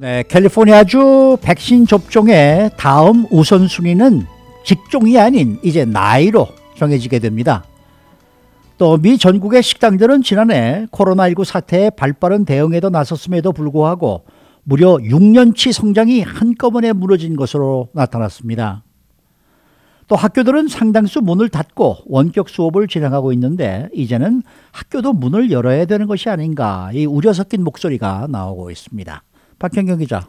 네, 캘리포니아주 백신 접종의 다음 우선순위는 직종이 아닌 이제 나이로 정해지게 됩니다. 또 미 전국의 식당들은 지난해 코로나19 사태에 발빠른 대응에도 나섰음에도 불구하고 무려 6년치 성장이 한꺼번에 무너진 것으로 나타났습니다. 또 학교들은 상당수 문을 닫고 원격 수업을 진행하고 있는데 이제는 학교도 문을 열어야 되는 것이 아닌가, 이 우려 섞인 목소리가 나오고 있습니다. 박현경 기자.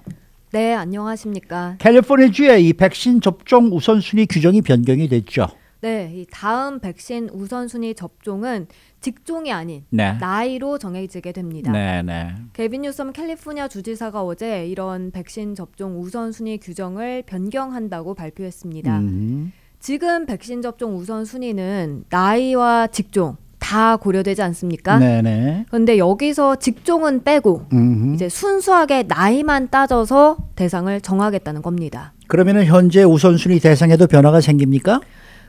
네, 안녕하십니까. 캘리포니아주의 이 백신 접종 우선순위 규정이 변경이 됐죠. 네, 이 다음 백신 우선순위 접종은 직종이 아닌 네. 나이로 정해지게 됩니다. 네. 게빈 뉴섬 캘리포니아 주지사가 어제 이런 백신 접종 우선순위 규정을 변경한다고 발표했습니다. 지금 백신 접종 우선순위는 나이와 직종 다 고려되지 않습니까? 네네. 그런데 여기서 직종은 빼고 이제 순수하게 나이만 따져서 대상을 정하겠다는 겁니다. 그러면은 현재 우선순위 대상에도 변화가 생깁니까?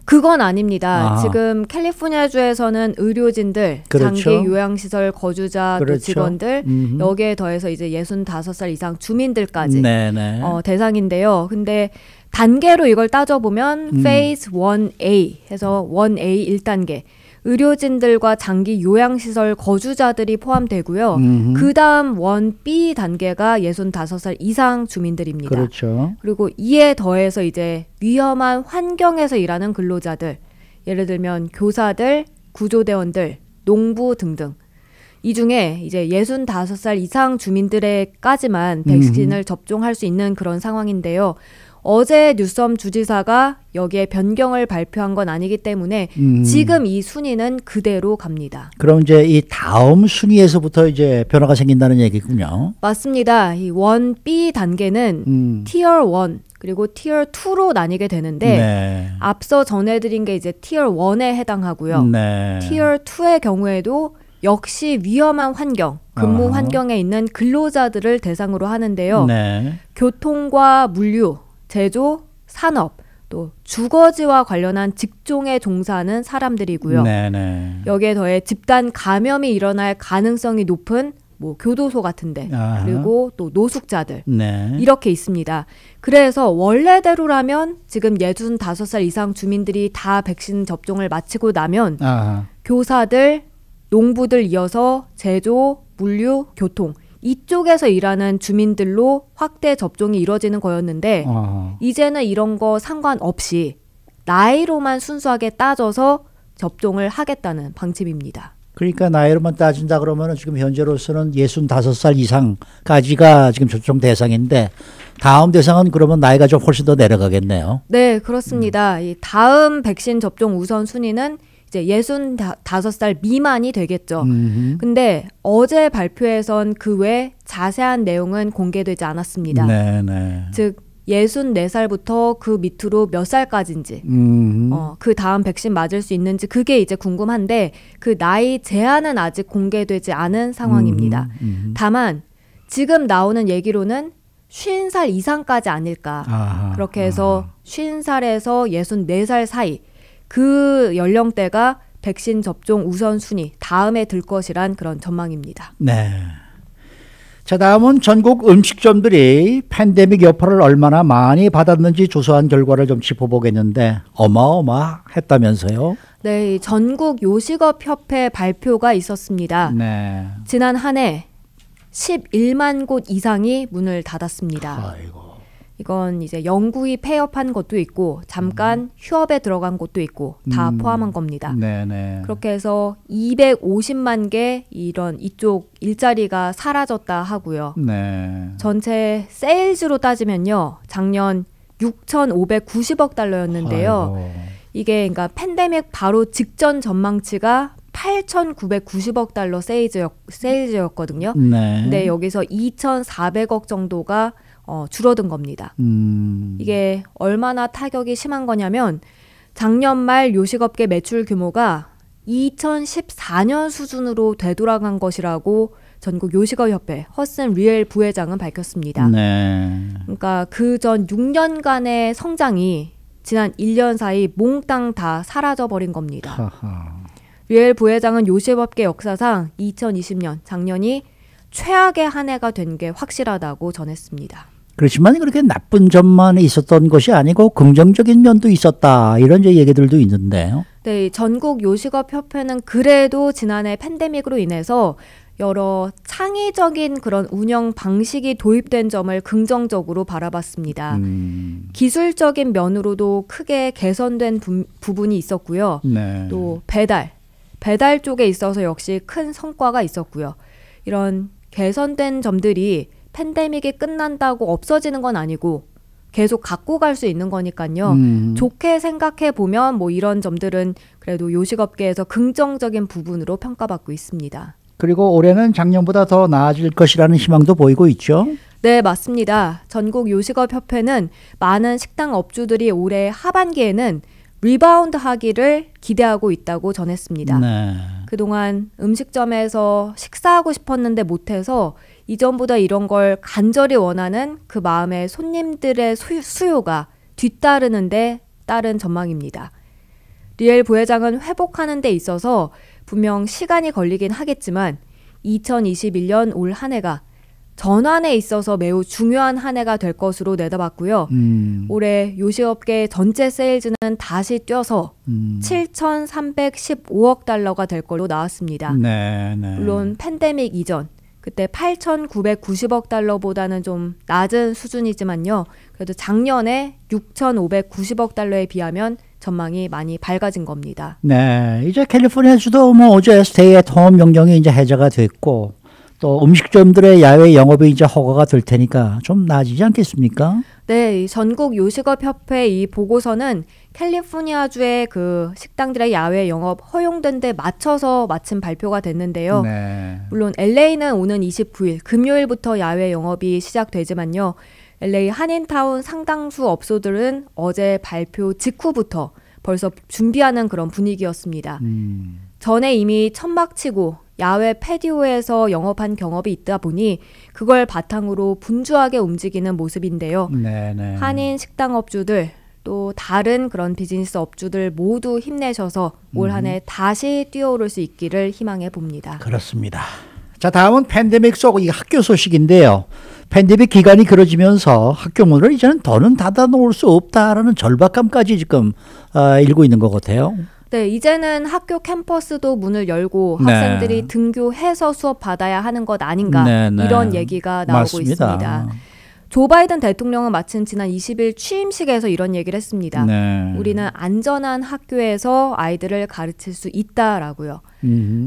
그건 아닙니다. 아하. 지금 캘리포니아주에서는 의료진들, 그렇죠. 장기 요양시설 거주자, 또 그렇죠. 직원들, 여기에 더해서 이제 65살 이상 주민들까지 네네. 대상인데요. 근데 단계로 이걸 따져보면 페이즈 1A 해서 1A 1단계. 의료진들과 장기 요양시설 거주자들이 포함되고요. 그 다음 1B 단계가 65살 이상 주민들입니다. 그렇죠. 그리고 이에 더해서 이제 위험한 환경에서 일하는 근로자들, 예를 들면 교사들, 구조대원들, 농부 등등. 이 중에 이제 65살 이상 주민들에까지만 백신을 접종할 수 있는 그런 상황인데요. 어제 뉴섬 주지사가 여기에 변경을 발표한 건 아니기 때문에 지금 이 순위는 그대로 갑니다. 그럼 이제 이 다음 순위에서부터 이제 변화가 생긴다는 얘기군요. 맞습니다. 이 1B 단계는 티어 1 그리고 티어 2로 나뉘게 되는데 네. 앞서 전해드린 게 이제 티어 1에 해당하고요. 네. 티어 2의 경우에도 역시 위험한 환경, 근무 환경에 있는 근로자들을 대상으로 하는데요. 네. 교통과 물류, 제조, 산업, 또 주거지와 관련한 직종에 종사하는 사람들이고요. 네네. 여기에 더해 집단 감염이 일어날 가능성이 높은 뭐 교도소 같은데, 아하. 그리고 또 노숙자들, 네. 이렇게 있습니다. 그래서 원래대로라면 지금 65살 이상 주민들이 다 백신 접종을 마치고 나면 아하. 교사들, 농부들 이어서 제조, 물류, 교통 이쪽에서 일하는 주민들로 확대 접종이 이뤄지는 거였는데 이제는 이런 거 상관없이 나이로만 순수하게 따져서 접종을 하겠다는 방침입니다. 그러니까 나이로만 따진다 그러면은 지금 현재로서는 65살 이상까지가 지금 접종 대상인데 다음 대상은 그러면 나이가 좀 훨씬 더 내려가겠네요. 네, 그렇습니다. 이 다음 백신 접종 우선 순위는 이제 65살 미만이 되겠죠. 근데 어제 발표에선 그 외 자세한 내용은 공개되지 않았습니다. 네네. 즉 64살부터 그 밑으로 몇 살까지인지 그 다음 백신 맞을 수 있는지 그게 이제 궁금한데 그 나이 제한은 아직 공개되지 않은 상황입니다. 다만 지금 나오는 얘기로는 50살 이상까지 아닐까. 아하. 그렇게 해서 50살에서 64살 사이 그 연령대가 백신 접종 우선순위 다음에 들 것이란 그런 전망입니다. 네. 자, 다음은 전국 음식점들이 팬데믹 여파를 얼마나 많이 받았는지 조사한 결과를 좀 짚어보겠는데 어마어마했다면서요? 네, 전국 요식업협회 발표가 있었습니다. 네. 지난 한 해 11만 곳 이상이 문을 닫았습니다. 아이고. 이건 이제 영구히 폐업한 것도 있고 잠깐 휴업에 들어간 곳도 있고 다 포함한 겁니다. 네네. 그렇게 해서 250만 개 이쪽 일자리가 사라졌다 하고요. 네. 전체 세일즈로 따지면요. 작년 6,590억 달러였는데요. 아이고. 이게 그러니까 팬데믹 바로 직전 전망치가 8,990억 달러 세일즈였거든요. 네. 근데 여기서 2,400억 정도가 줄어든 겁니다. 이게 얼마나 타격이 심한 거냐면 작년 말 요식업계 매출 규모가 2014년 수준으로 되돌아간 것이라고 전국 요식업협회 허슨 리엘 부회장은 밝혔습니다. 네. 그러니까 그 전 6년간의 성장이 지난 1년 사이 몽땅 다 사라져버린 겁니다. 하하. 리엘 부회장은 요식업계 역사상 2020년 작년이 최악의 한 해가 된 게 확실하다고 전했습니다. 그렇지만 그렇게 나쁜 점만 있었던 것이 아니고 긍정적인 면도 있었다. 이런 이제 얘기들도 있는데요. 네, 전국 요식업 협회는 그래도 지난해 팬데믹으로 인해서 여러 창의적인 그런 운영 방식이 도입된 점을 긍정적으로 바라봤습니다. 기술적인 면으로도 크게 개선된 부분이 있었고요. 네. 또 배달 쪽에 있어서 역시 큰 성과가 있었고요. 이런 개선된 점들이 팬데믹이 끝난다고 없어지는 건 아니고 계속 갖고 갈 수 있는 거니까요. 좋게 생각해 보면 뭐 이런 점들은 그래도 요식업계에서 긍정적인 부분으로 평가받고 있습니다. 그리고 올해는 작년보다 더 나아질 것이라는 희망도 보이고 있죠. 네, 맞습니다. 전국 요식업 협회는 많은 식당 업주들이 올해 하반기에는 리바운드 하기를 기대하고 있다고 전했습니다. 네. 그동안 음식점에서 식사하고 싶었는데 못해서 이전보다 이런 걸 간절히 원하는 그 마음에 손님들의 수요가 뒤따르는데 따른 전망입니다. 리엘 부회장은 회복하는 데 있어서 분명 시간이 걸리긴 하겠지만 2021년 올 한 해가 전환에 있어서 매우 중요한 한 해가 될 것으로 내다봤고요. 올해 요식업계 전체 세일즈는 다시 뛰어서 7,315억 달러가 될 걸로 나왔습니다. 네. 물론 팬데믹 이전 그때 8,990억 달러보다는 좀 낮은 수준이지만요. 그래도 작년에 6,590억 달러에 비하면 전망이 많이 밝아진 겁니다. 네, 이제 캘리포니아주도 뭐 어제 스테이 앳 홈 명령이 이제 해제가 됐고 또 음식점들의 야외 영업이 이제 허가가 될 테니까 좀 나아지지 않겠습니까? 네, 전국 요식업 협회 이 보고서는 캘리포니아주의 그 식당들의 야외 영업 허용된 데 맞춰서 마침 발표가 됐는데요. 네. 물론 LA는 오는 29일 금요일부터 야외 영업이 시작되지만요. LA 한인타운 상당수 업소들은 어제 발표 직후부터 벌써 준비하는 그런 분위기였습니다. 전에 이미 천막치고 야외 패디오에서 영업한 경험이 있다 보니 그걸 바탕으로 분주하게 움직이는 모습인데요. 네네. 한인 식당 업주들 또 다른 그런 비즈니스 업주들 모두 힘내셔서 올 한 해 다시 뛰어오를 수 있기를 희망해 봅니다. 그렇습니다. 자, 다음은 팬데믹 속 이 학교 소식인데요. 팬데믹 기간이 길어지면서 학교 문을 이제는 더는 닫아놓을 수 없다라는 절박감까지 지금 일고 있는 것 같아요. 네, 이제는 학교 캠퍼스도 문을 열고 네. 학생들이 등교해서 수업 받아야 하는 것 아닌가 네네. 이런 얘기가 나오고 맞습니다. 있습니다. 조 바이든 대통령은 마침 지난 20일 취임식에서 이런 얘기를 했습니다. 네. 우리는 안전한 학교에서 아이들을 가르칠 수 있다라고요.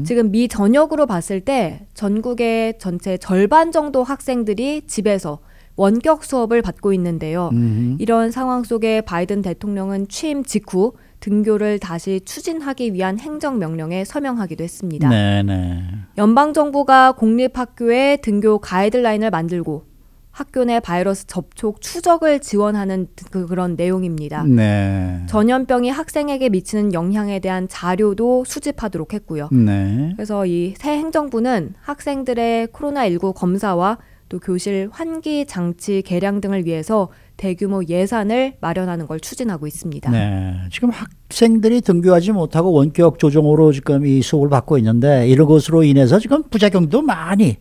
지금 미 전역으로 봤을 때 전국의 전체 절반 정도 학생들이 집에서 원격 수업을 받고 있는데요. 이런 상황 속에 바이든 대통령은 취임 직후 등교를 다시 추진하기 위한 행정명령에 서명하기도 했습니다. 네네. 연방정부가 공립학교에 등교 가이드라인을 만들고 학교 내 바이러스 접촉 추적을 지원하는 그런 내용입니다. 네. 전염병이 학생에게 미치는 영향에 대한 자료도 수집하도록 했고요. 네. 그래서 이 새 행정부는 학생들의 코로나19 검사와 또 교실 환기 장치 개량 등을 위해서 대규모 예산을 마련하는 걸 추진하고 있습니다. 네. 지금 학생들이 등교하지 못하고 원격 조정으로 지금 이 수업을 받고 있는데 이런 것으로 인해서 지금 부작용도 많이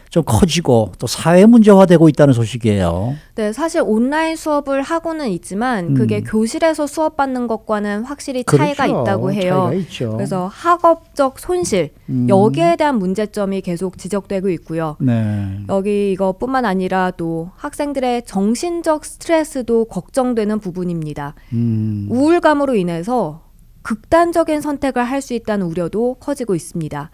좀 커지고 또 사회 문제화되고 있다는 소식이에요. 네, 사실 온라인 수업을 하고는 있지만 그게 교실에서 수업받는 것과는 확실히 차이가 그렇죠. 있다고 해요. 차이가 있죠. 그래서 학업적 손실, 여기에 대한 문제점이 계속 지적되고 있고요. 네. 여기 이것뿐만 아니라 또 학생들의 정신적 스트레스도 걱정되는 부분입니다. 우울감으로 인해서 극단적인 선택을 할 수 있다는 우려도 커지고 있습니다.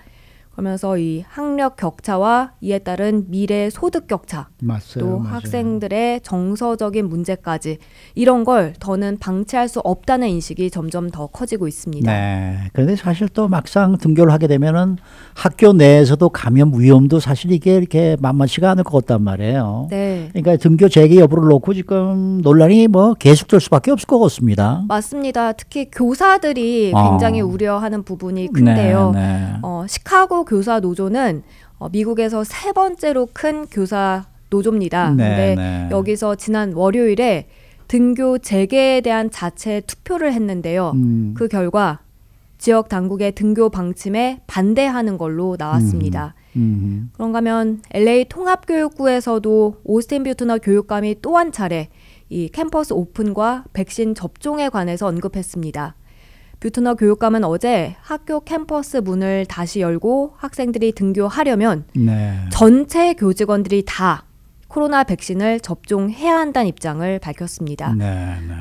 그러면서 이 학력 격차와 이에 따른 미래 소득 격차, 또 맞아요. 학생들의 정서적인 문제까지 이런 걸 더는 방치할 수 없다는 인식이 점점 더 커지고 있습니다. 네. 그런데 사실 또 막상 등교를 하게 되면은 학교 내에서도 감염 위험도 사실 이게 이렇게 만만치가 않을 것 같단 말이에요. 네. 그러니까 등교 재개 여부를 놓고 지금 논란이 뭐 계속될 수밖에 없을 것 같습니다. 맞습니다. 특히 교사들이 굉장히 우려하는 부분이 큰데요. 네. 시카고 교사 노조는 미국에서 세 번째로 큰 교사 노조입니다. 근데 여기서 지난 월요일에 등교 재개에 대한 자체 투표를 했는데요. 그 결과 지역 당국의 등교 방침에 반대하는 걸로 나왔습니다. 그런가 하면 LA 통합교육부에서도 오스틴 뷰트너 교육감이 또 한 차례 이 캠퍼스 오픈과 백신 접종에 관해서 언급했습니다. 뷰트너 교육감은 어제 학교 캠퍼스 문을 다시 열고 학생들이 등교하려면 네. 전체 교직원들이 다 코로나 백신을 접종해야 한다는 입장을 밝혔습니다.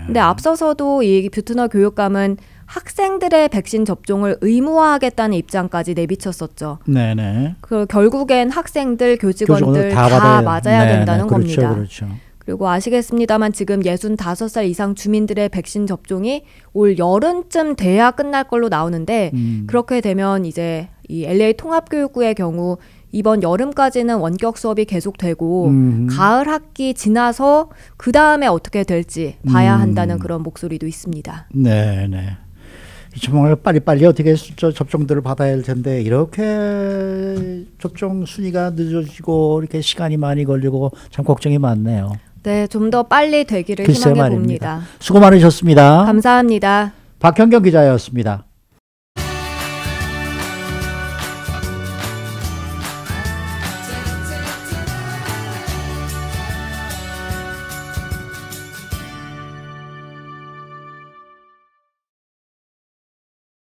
근데 앞서서도 이 뷰트너 교육감은 학생들의 백신 접종을 의무화하겠다는 입장까지 내비쳤었죠. 네네. 결국엔 학생들, 교직원들 다 맞아야 된다는 겁니다. 그렇죠. 그리고 아시겠습니다만 지금 65살 이상 주민들의 백신 접종이 올 여름쯤 돼야 끝날 걸로 나오는데 그렇게 되면 이제 이 LA 통합교육부의 경우 이번 여름까지는 원격 수업이 계속되고 가을 학기 지나서 그 다음에 어떻게 될지 봐야 한다는 그런 목소리도 있습니다. 네네. 정말 빨리빨리 어떻게 접종들을 받아야 할 텐데 이렇게 접종 순위가 늦어지고 이렇게 시간이 많이 걸리고 참 걱정이 많네요. 네, 좀 더 빨리 되기를 희망해 봅니다. 수고 많으셨습니다. 감사합니다. 박현경 기자였습니다.